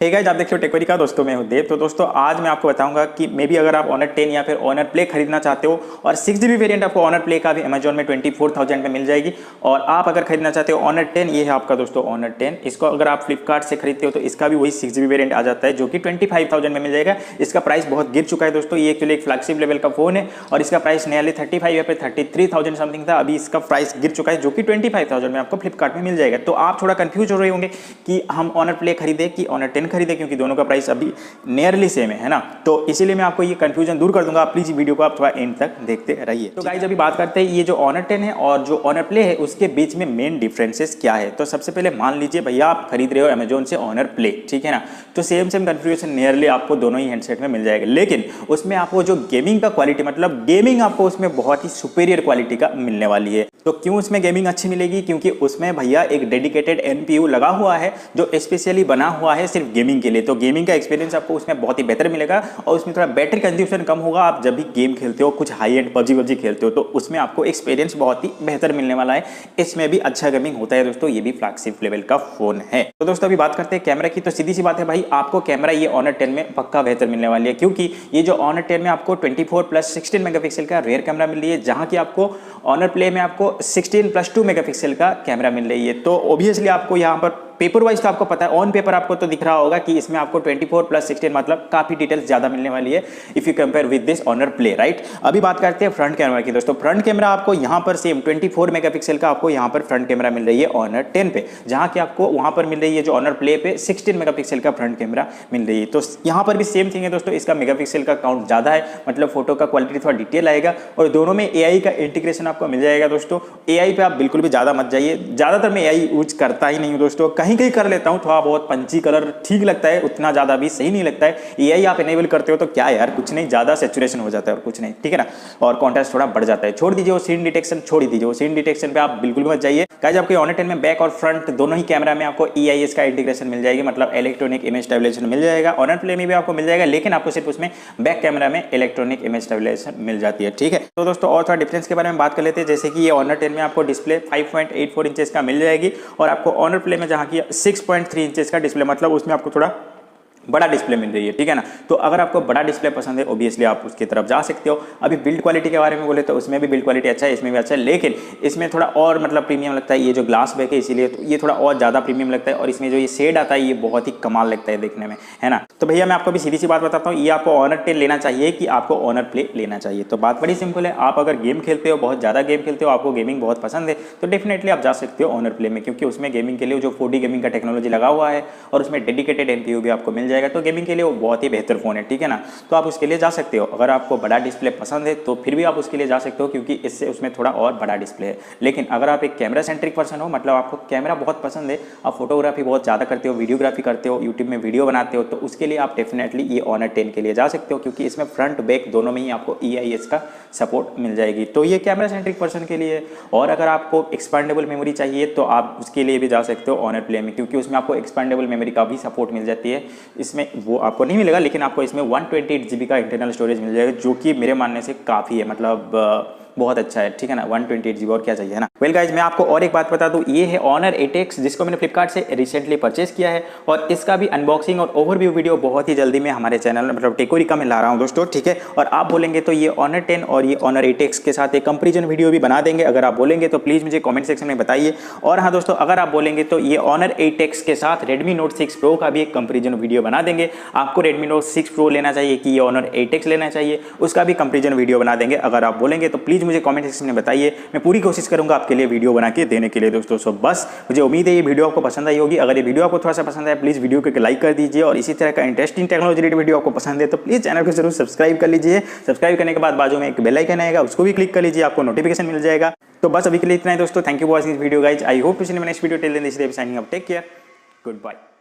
Hey guys, आप देख रहे हो टेकोरिका। दोस्तों मैं हूं देव। तो दोस्तों आज मैं आपको बताऊंगा कि मे बी अगर आप ऑनर 10 या फिर ऑनर प्ले खरीदना चाहते हो और 6GB वेरिएंट आपको ऑनर प्ले का भी अमेजोन में 24,000 में मिल जाएगी। और आप अगर खरीदना चाहते हो ऑनर 10, ये है आपका दोस्तों ऑनर 10। इसको अगर आप फ्लिपकार्ट से खरीदते हो तो इसका भी वही 6GB वेरिएंट आ जाता है जो कि 25,000 में मिल जाएगा। इसका प्राइस बहुत गिर चुका है दोस्तों। ये एक्चुअली एक फ्लैगशिप लेवल का फोन है और इसका प्राइस नियरली 35 या फिर 33,000 समथिंग था। अभी इसका प्राइस गिर चुका है जो कि 25,000 में आपको फ्लिपकार्ट में मिल जाएगा। तो आप थोड़ा कंफ्यूज हो रहे होंगे कि हम ऑनर प्ले खरीदे कि ऑनर 10 खरीदे, क्योंकि दोनों का प्राइस अभी नियरली सेम है ना। तो इसीलिए मैं आपको ये कंफ्यूजन दूर कर दूंगा। आप प्लीज वीडियो को आप थोड़ा एंड तक देखते रहिए। तो गाइस अभी बात करते हैं ये जो ऑनर 10 है और जो ऑनर प्ले है उसके बीच में मेन डिफरेंसेस क्या है। तो सबसे पहले मान लीजिए भैया आप खरीद रहे हो अमेजोन से ऑनर प्ले, ठीक है ना। तो सेम कन्फिग्रेशन नियरली आपको दोनों ही हैंडसेट में मिल जाएगा, लेकिन उसमें आपको जो गेमिंग का क्वालिटी, मतलब गेमिंग आपको उसमें बहुत ही सुपीरियर क्वालिटी का मिलने वाली है। तो क्यों उसमें गेमिंग अच्छी मिलेगी? क्योंकि उसमें भैया एक डेडिकेटेड एनपीयू लगा हुआ है जो स्पेशली बना हुआ है सिर्फ गेमिंग के लिए। तो गेमिंग का एक्सपीरियंस आपको उसमें बहुत ही बेहतर मिलेगा और उसमें थोड़ा बैटरी कंज्यूमशन कम होगा। आप जब भी गेम खेलते हो, कुछ हाई एंड पबजी खेलते हो, तो उसमें आपको एक्सपीरियंस बहुत ही बेहतर मिलने वाला है। इसमें भी अच्छा गेमिंग होता है दोस्तों। ये भी फ्लैगशिप लेवल का फोन है। तो दोस्तों अभी बात करते हैं कैमरा की। तो सीधी सी बात है भाई, आपको कैमरा ये ऑनर 10 में पक्का बेहतर मिलने वाली है, क्योंकि ये जो ऑनर 10 में आपको 24+16 मेगापिक्सल का रेयर कैमरा मिल रही है, जहां की आपको ऑनर प्ले में आपको 16+2 मेगापिक्सल का कैमरा मिल रही है। तो ऑब्वियसली आपको यहाँ पर पेपर वाइज तो आपको पता है, ऑन पेपर आपको तो दिख रहा होगा कि इसमें आपको 24+16 मतलब काफी डिटेल्स ज्यादा मिलने वाली है if you compare with this honour play, right. अभी बात करते हैं फ्रंट कैमरा की। दोस्तों फ्रंट कैमरा आपको यहाँ पर सेम 24 मेगापिक्सल का आपको यहाँ पर फ्रंट कैमरा मिल रही है ऑनर 10 पे, जहां कि आपको वहां पर मिल रही है जो ऑनर प्ले पे 16 मेगापिक्सल का फ्रंट कैमरा मिल रही है। तो यहाँ पर भी सेम थिंग है दोस्तों। इसका मेगापिक्सल का काउंट ज्यादा है, मतलब फोटो का क्वालिटी थोड़ा डिटेल आएगा और दोनों में एआई का इंटीग्रेशन आपको मिल जाएगा दोस्तों। एआई पे आप बिल्कुल भी ज्यादा मत जाइए। ज्यादातर मैं एआई यूज करता ही नहीं हूँ दोस्तों, कहीं कहीं कर लेता हूँ, थोड़ा बहुत पंची कलर ठीक लगता है, उतना ज्यादा भी सही नहीं लगता है। एआई आप इनेबल करते हो तो क्या यार, कुछ नहीं, ज्यादा सैचुरेशन हो जाता है और कुछ नहीं, ठीक है ना। और कॉन्ट्रास्ट थोड़ा बढ़ जाता है। छोड़ दीजिए वो सीन डिटेक्शन, छोड़ दीजिए वो सीन डिटेक्शन पे आप बिल्कुल मत जाइए। गाइस आपको ऑनर 10 में बैक और फ्रंट दोनों ही कैमरा में आपको ईआईएस का इंटीग्रेशन मिल जाएगी, मतलब इलेक्ट्रॉनिक इमेज स्टेबलाइजेशन मिल जाएगा। ऑनर प्ले में भी आपको मिल जाएगा, लेकिन आपको सिर्फ उसमें बैक कैमरा में इलेक्ट्रॉनिक इमेज स्टेबलाइजेशन मिल जाती है, ठीक है। तो दोस्तों और थोड़ा डिफरेंस के बारे में बात कर लेते हैं। जैसे कि ये ऑनर 10 में आपको डिस्प्ले 5.84 इंचेस का मिल जाएगी और आपको ऑनर प्ले में जहां की 6.3 इंचेस का डिस्प्ले, मतलब उसमें आपको थोड़ा बड़ा डिस्प्ले मिल रही है, ठीक है ना। तो अगर आपको बड़ा डिस्प्ले पसंद है ऑब्वियसली आप उसकी तरफ जा सकते हो। अभी बिल्ड क्वालिटी के बारे में बोले तो उसमें भी बिल्ड क्वालिटी अच्छा है, इसमें भी अच्छा है, लेकिन इसमें थोड़ा और मतलब प्रीमियम लगता है। ये जो ग्लास बैक है इसीलिए तो ये थोड़ा और ज़्यादा प्रीमियम लगता है और इसमें जो ये शेड आता है ये बहुत ही कमाल लगता है देखने में, है ना। तो भैया मैं आपको भी सीधी सी बात बताता हूँ, ये आपको ऑनर 10 लेना चाहिए कि आपको ऑनर प्ले लेना चाहिए। तो बात बड़ी सिंपल है। आप अगर गेम खेलते हो, बहुत ज़्यादा गेम खेलते हो, आपको गेमिंग बहुत पसंद है, तो डेफिनेटली आप जा सकते हो ऑनर प्ले में, क्योंकि उसमें गेमिंग के लिए जो 4D गेमिंग का टेक्नोलॉजी लगा हुआ है और उसमें डेडिकेटेड एनपीयू भी आपको मिल जाएगा। तो गेमिंग के लिए बहुत ही बेहतर फोन है, ठीक है ना। तो आप उसके लिए जा सकते हो। अगर आपको बड़ा डिस्प्ले पसंद है तो फिर भी आप उसके लिए जा सकते हो, क्योंकि इससे उसमें थोड़ा और बड़ा डिस्प्ले है। लेकिन अगर आप एक कैमरा सेंट्रिक पर्सन हो, मतलब आपको कैमरा बहुत पसंद है, आप फोटोग्राफी बहुत ज़्यादा करते हो, वीडियोग्राफी करते हो, यूट्यूब में वीडियो बनाते हो, तो उसके लिए आप डेफिनेटली ये ऑनर 10 के लिए जा सकते हो, क्योंकि इसमें फ्रंट बैक दोनों में ही आपको ईआईएस का सपोर्ट मिल जाएगी। तो ये कैमरा सेंट्रिक पर्सन के लिए। और अगर आपको एक्सपांडेबल मेमोरी चाहिए तो आप उसके लिए भी जा सकते हो ऑनर प्ले में, क्योंकि उसमें आपको एक्सपांडेबल मेमोरी का भी सपोर्ट मिल जाती है। इसमें वो आपको नहीं मिलेगा, लेकिन आपको इसमें 128GB का इंटरनल स्टोरेज मिल जाएगा, जो कि मेरे मानने से काफ़ी है, मतलब बहुत अच्छा है, ठीक है ना। 128GB और क्या चाहिए, है ना। वेल गाइज मैं आपको और एक बात बता दूं, ये है ऑनर 8X, जिसको मैंने फ्लिपकार्ट से रिसेंटली परचेस किया है और इसका भी अनबॉक्सिंग और ओवरव्यू वीडियो बहुत ही जल्दी मैं हमारे चैनल मतलब टेकोरिका में ला रहा हूं दोस्तों, ठीक है। और आप बोलेंगे तो ये ऑनर 10 और ये ऑनर 8X के साथ एक कंपेरिजन वीडियो भी बना देंगे। अगर आप बोलेंगे तो प्लीज़ मुझे कॉमेंट सेक्शन में बताइए। और हाँ दोस्तों, अगर आप बोलेंगे तो ये ऑनर 8X के साथ रेडमी नोट 6 प्रो का भी एक कंपेरिजन वीडियो बना देंगे। आपको रेडमी नोट 6 प्रो लेना चाहिए कि ये ऑनर 8X लेना चाहिए, उसका भी कंपेरिजन वीडियो बना देंगे। अगर आप बोलेंगे तो प्लीज़ मुझे कॉमेंट सेक्शन में बताइए, मैं पूरी कोशिश करूंगा आपके लिए वीडियो बना के देने के लिए दोस्तों। सो बस मुझे उम्मीद है ये वीडियो आपको पसंद आई होगी। अगर ये वीडियो आपको थोड़ा सा पसंद आए प्लीज़ वीडियो को लाइक कर दीजिए और इसी तरह का इंटरेस्टिंग टेक्नोलॉजी रिलेटेड वीडियो आपको पसंद है तो प्लीज़ चैनल को जरूर सब्सक्राइब कर लीजिए। सब्सक्राइब करने के बाद बाजू में एक बेल आइकन आएगा, उसको भी क्लिक कर लीजिए, आपको नोटिफिकेशन मिल जाएगा। तो बस अभी के लिए इतना ही दोस्तों। Thank you for watching this video guys. I hope to see you in next video. Till then this is signing off. Take care, good bye.